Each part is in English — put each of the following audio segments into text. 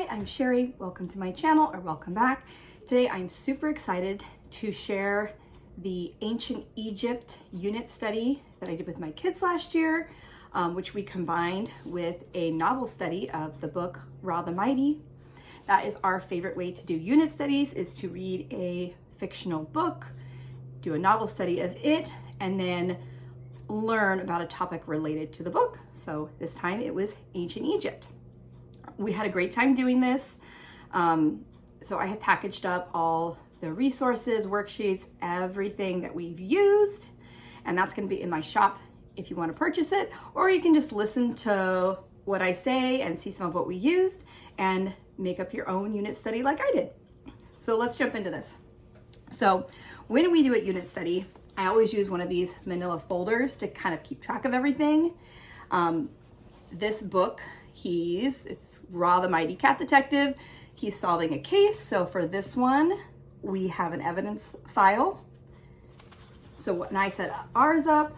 I'm Sherry. Welcome to my channel, or welcome back. Today I'm super excited to share the Ancient Egypt unit study that I did with my kids last year, which we combined with a novel study of the book Ra the Mighty. That is our favorite way to do unit studies, is to read a fictional book, do a novel study of it, and then learn about a topic related to the book. So this time it was Ancient Egypt. We had a great time doing this. So I have packaged up all the resources, worksheets, everything that we've used, and that's going to be in my shop if you want to purchase it, or you can just listen to what I say and see some of what we used and make up your own unit study like I did. So let's jump into this. So when we do a unit study, I always use one of these manila folders to kind of keep track of everything. This book, it's Ra the Mighty Cat Detective. He's solving a case. So for this one, we have an evidence file. So when I set ours up,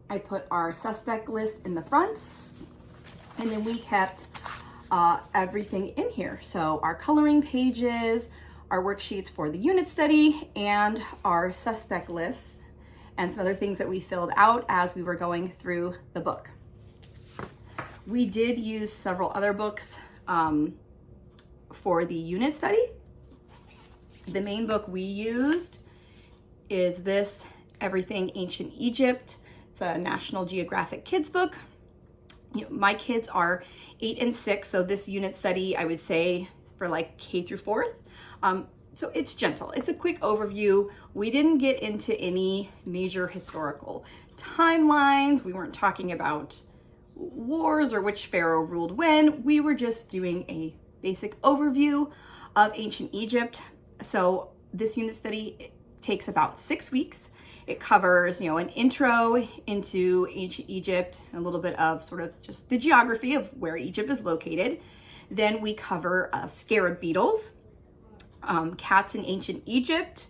I put our suspect list in the front, and then we kept everything in here. So our coloring pages, our worksheets for the unit study, and our suspect lists, and some other things that we filled out as we were going through the book. We did use several other books for the unit study. The main book we used is this, Everything Ancient Egypt. It's a National Geographic kids book. My kids are 8 and 6, so this unit study, I would say, is for like K through 4th. So it's gentle. It's a quick overview. We didn't get into any major historical timelines. We weren't talking about wars or which pharaoh ruled when. We were just doing a basic overview of ancient Egypt. So this unit study takes about 6 weeks. It covers, an intro into ancient Egypt, a little bit of sort of just the geography of where Egypt is located. Then we cover Scarab Beetles, cats in ancient Egypt,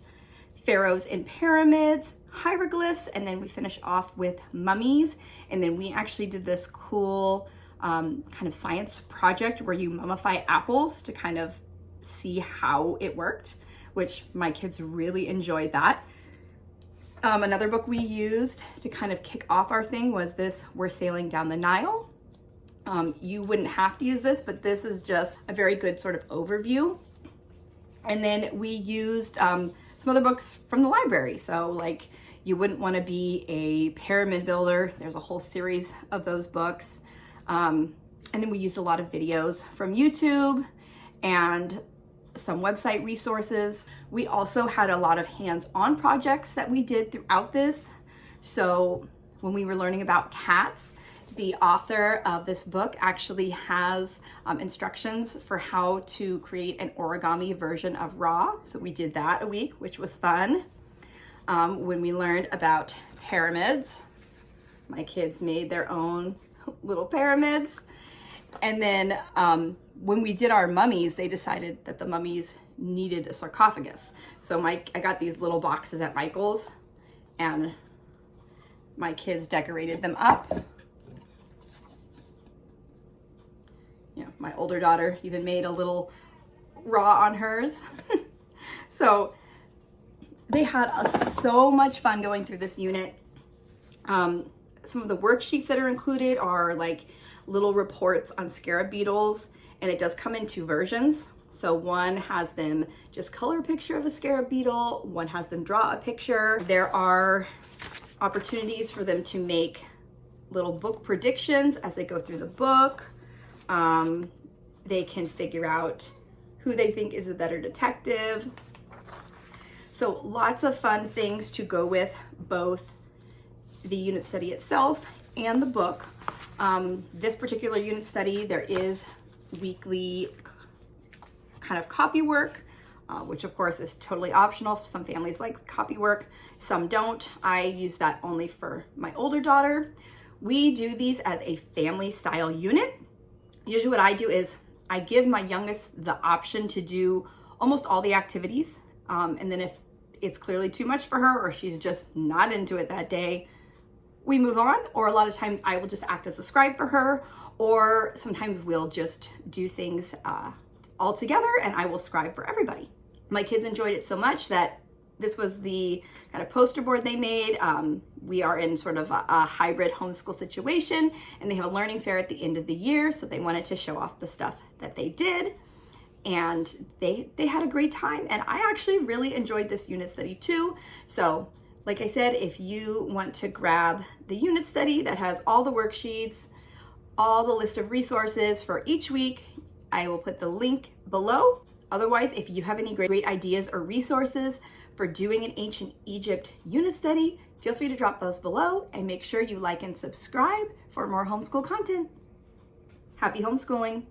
pharaohs and pyramids, hieroglyphs, and then we finish off with mummies. And then we actually did this cool kind of science project where you mummify apples to kind of see how it worked, which my kids really enjoyed that. Another book we used to kind of kick off our thing was this, We're Sailing Down the Nile. You wouldn't have to use this, but this is just a very good sort of overview. And then we used some other books from the library. So like, You Wouldn't Want to Be a Pyramid Builder. There's a whole series of those books. And then we used a lot of videos from YouTube and some website resources. We also had a lot of hands-on projects that we did throughout this. So when we were learning about cats, the author of this book actually has instructions for how to create an origami version of Ra. So we did that a week, which was fun. When we learned about pyramids, my kids made their own little pyramids. And then when we did our mummies, they decided that the mummies needed a sarcophagus. So I got these little boxes at Michael's, and my kids decorated them up. My older daughter even made a little Ra on hers. So they had so much fun going through this unit. Some of the worksheets that are included are like little reports on scarab beetles, and it does come in 2 versions. So one has them just color a picture of a scarab beetle, one has them draw a picture. There are opportunities for them to make little book predictions as they go through the book. They can figure out who they think is a better detective. So lots of fun things to go with both the unit study itself and the book. This particular unit study, there is weekly kind of copy work, which of course is totally optional. Some families like copy work, some don't. I use that only for my older daughter. We do these as a family style unit. Usually what I do is I give my youngest the option to do almost all the activities. And then if it's clearly too much for her or she's just not into it that day, we move on, or a lot of times I will just act as a scribe for her, or sometimes we'll just do things all together and I will scribe for everybody. My kids enjoyed it so much that this was the kind of poster board they made. We are in sort of a hybrid homeschool situation, and they have a learning fair at the end of the year, so they wanted to show off the stuff that they did, and they had a great time, and I actually really enjoyed this unit study too. So like I said, if you want to grab the unit study that has all the worksheets, all the list of resources for each week, I will put the link below. Otherwise, if you have any great ideas or resources for doing an ancient Egypt unit study, feel free to drop those below, and make sure you like and subscribe for more homeschool content. Happy homeschooling.